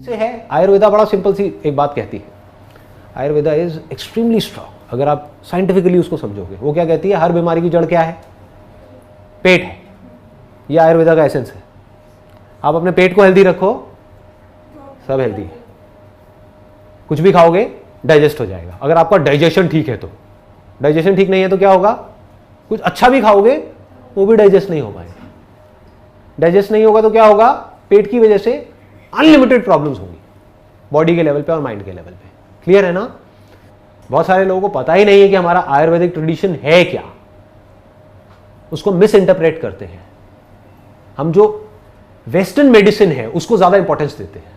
से है। आयुर्वेदा बड़ा सिंपल सी एक बात कहती है, आयुर्वेदा इज एक्सट्रीमली स्ट्रॉन्ग। अगर आप साइंटिफिकली उसको समझोगे, वो क्या कहती है, हर बीमारी की जड़ क्या है, पेट है। ये आयुर्वेदा का एसेंस है। आप अपने पेट को हेल्दी रखो, सब हेल्दी है। कुछ भी खाओगे डाइजेस्ट हो जाएगा। अगर आपका डाइजेशन ठीक है तो, डाइजेशन ठीक नहीं है तो क्या होगा, कुछ अच्छा भी खाओगे वो भी डाइजेस्ट नहीं हो पाएगा। डाइजेस्ट नहीं होगा तो क्या होगा, पेट की वजह से अनलिमिटेड प्रॉब्लम्स होंगी, बॉडी के लेवल पे और माइंड के लेवल पे। क्लियर है ना। बहुत सारे लोगों को पता ही नहीं है कि हमारा आयुर्वेदिक ट्रेडिशन है क्या, उसको मिस इंटरप्रेट करते हैं। हम जो वेस्टर्न मेडिसिन है उसको ज्यादा इंपॉर्टेंस देते हैं।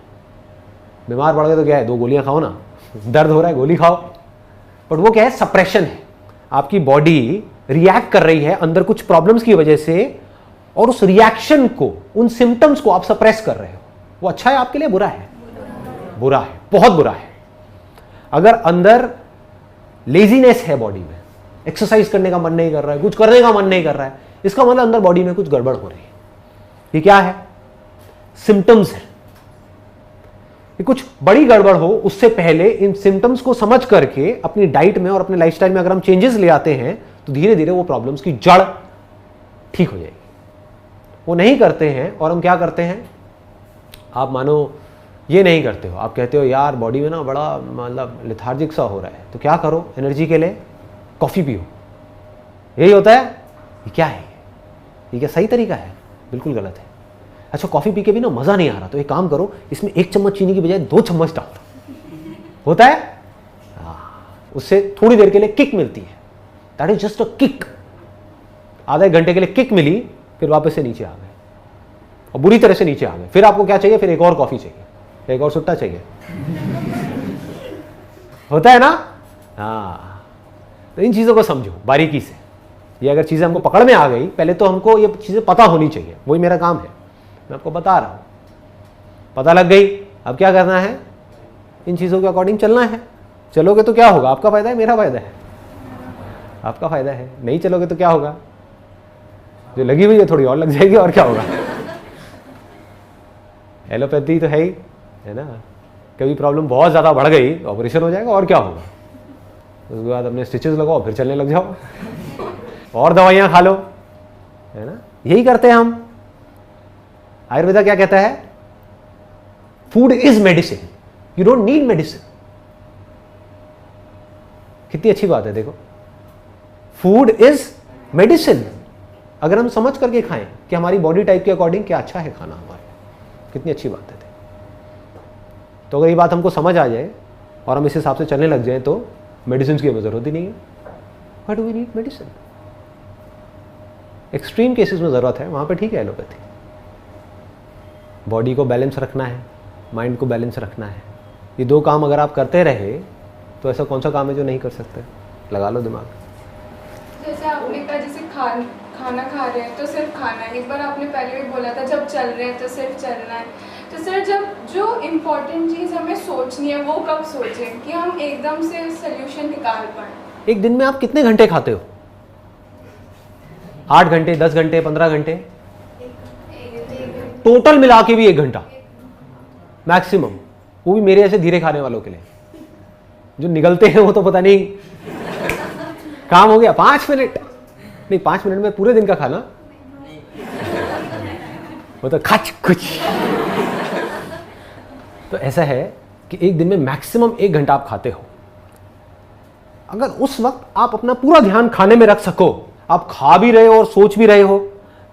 बीमार पड़ गए तो क्या है, 2 गोलियां खाओ ना, दर्द हो रहा है गोली खाओ, बट वो क्या है, सप्रेशन है। आपकी बॉडी रिएक्ट कर रही है अंदर कुछ प्रॉब्लम्स की वजह से, और उस रिएक्शन को, उन सिम्टम्स को आप सप्रेस कर रहे हो। वो अच्छा है आपके लिए, बुरा है? बुरा है, बहुत बुरा है। अगर अंदर लेजीनेस है बॉडी में, एक्सरसाइज करने का मन नहीं कर रहा है, कुछ करने का मन नहीं कर रहा है, इसका मतलब अंदर बॉडी में कुछ गड़बड़ हो रही है। ये क्या है, सिम्टम्स है। ये कुछ बड़ी गड़बड़ हो उससे पहले इन सिम्टम्स को समझ करके अपनी डाइट में और अपने लाइफस्टाइल में अगर हम चेंजेस ले आते हैं तो धीरे धीरे वो प्रॉब्लम्स की जड़ ठीक हो जाएगी। वो नहीं करते हैं और हम क्या करते हैं, आप मानो ये नहीं करते हो, आप कहते हो यार बॉडी में ना बड़ा मतलब लेथार्जिक सा हो रहा है, तो क्या करो, एनर्जी के लिए कॉफी पियो। यही होता है। ये क्या है, ये क्या सही तरीका है? बिल्कुल गलत है। अच्छा कॉफी पी के भी ना मजा नहीं आ रहा, तो एक काम करो, इसमें 1 चम्मच चीनी की बजाय 2 चम्मच डाल दो। होता है, उससे थोड़ी देर के लिए किक मिलती है। That is just a kick. आधे घंटे के लिए किक मिली, फिर वापस से नीचे आ गए और बुरी तरह से नीचे आ गए। फिर आपको क्या चाहिए, फिर एक और कॉफी चाहिए, एक और सुट्टा चाहिए। होता है ना। हाँ, तो इन चीजों को समझो बारीकी से। ये अगर चीजें हमको पकड़ में आ गई, पहले तो हमको ये चीजें पता होनी चाहिए, वही मेरा काम है, मैं आपको बता रहा हूं। पता लग गई, अब क्या करना है, इन चीजों के अकॉर्डिंग चलना है। चलोगे तो क्या होगा, आपका फायदा है, मेरा फायदा है, आपका फायदा है। नहीं चलोगे तो क्या होगा, जो लगी हुई है थोड़ी और लग जाएगी, और क्या होगा। एलोपैथी तो है ही, है ना। कभी प्रॉब्लम बहुत ज्यादा बढ़ गई, ऑपरेशन हो जाएगा, और क्या होगा। उसके बाद अपने स्टिचेस लगाओ, फिर चलने लग जाओ, और दवाइयां खा लो, है ना। यही करते हैं हम। आयुर्वेदा क्या कहता है, food is medicine, you don't need medicine. कितनी अच्छी बात है, देखो, फूड इज मेडिसिन। अगर हम समझ करके खाएं कि हमारी बॉडी टाइप के अकॉर्डिंग क्या अच्छा है खाना हमारे, कितनी अच्छी बात है। तो अगर ये बात हमको समझ आ जाए और हम इस हिसाब से चलने लग जाए तो मेडिसिन की हमें जरूरत ही नहीं है। Why do we need medicine. Extreme cases में जरूरत है, वहां पे ठीक है एलोपैथी। बॉडी को बैलेंस रखना है, माइंड को बैलेंस रखना है। ये 2 काम अगर आप करते रहे तो ऐसा कौन सा काम है जो नहीं कर सकते। लगा लो दिमाग। जैसे आपने कहा, जैसे खाना खा रहे हैं तो सिर्फ खाना है। एक बार आपने पहले भी बोला था जब चल रहे हैं तो सिर्फ चलना है। तो सर, जब जो इम्पोर्टेंट चीज़ हमें सोचनी है वो कब सोचें कि हम एकदम से सोल्यूशन निकाल पाएँ। एक दिन में आप कितने घंटे खाते हो, 8 घंटे, 10 घंटे, 15 घंटे, टोटल मिला के भी 1 घंटा मैक्सिमम। वो भी मेरे ऐसे धीरे खाने वालों के लिए, जो निगलते हैं वो तो पता नहीं काम हो गया 5 मिनट, नहीं 5 मिनट में पूरे दिन का खाना, वो तो खच कुछ। तो ऐसा है कि एक दिन में मैक्सिमम 1 घंटा आप खाते हो। अगर उस वक्त आप अपना पूरा ध्यान खाने में रख सको, आप खा भी रहे हो और सोच भी रहे हो,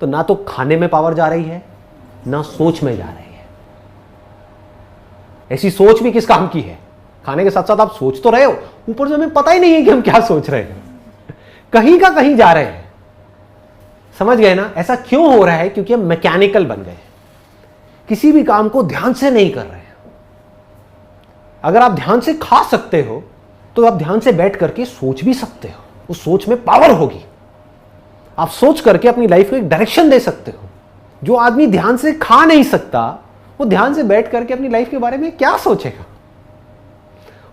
तो ना तो खाने में पावर जा रही है, ना सोच में जा रही है। ऐसी सोच भी किस काम की है। खाने के साथ साथ आप सोच तो रहे हो, ऊपर से हमें पता ही नहीं है कि हम क्या सोच रहे हैं, कहीं का कहीं जा रहे हैं। समझ गए ना। ऐसा क्यों हो रहा है, क्योंकि हम मैकेनिकल बन गए, किसी भी काम को ध्यान से नहीं कर रहे हैं। अगर आप ध्यान से खा सकते हो तो आप ध्यान से बैठ करके सोच भी सकते हो, उस सोच में पावर होगी। आप सोच करके अपनी लाइफ को एक डायरेक्शन दे सकते हो। जो आदमी ध्यान से खा नहीं सकता, वो ध्यान से बैठ करके अपनी लाइफ के बारे में क्या सोचेगा।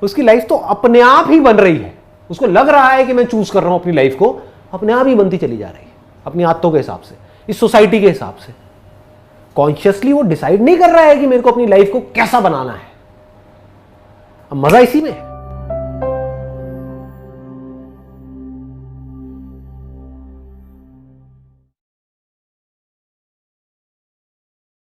उसकी लाइफ तो अपने आप ही बन रही है, उसको लग रहा है कि मैं चूज कर रहा हूं अपनी लाइफ को, अपने आप ही बनती चली जा रही है, अपनी आदतों के हिसाब से, इस सोसाइटी के हिसाब से। कॉन्शियसली वो डिसाइड नहीं कर रहा है कि मेरे को अपनी लाइफ को कैसा बनाना है। अब मजा इसी में है।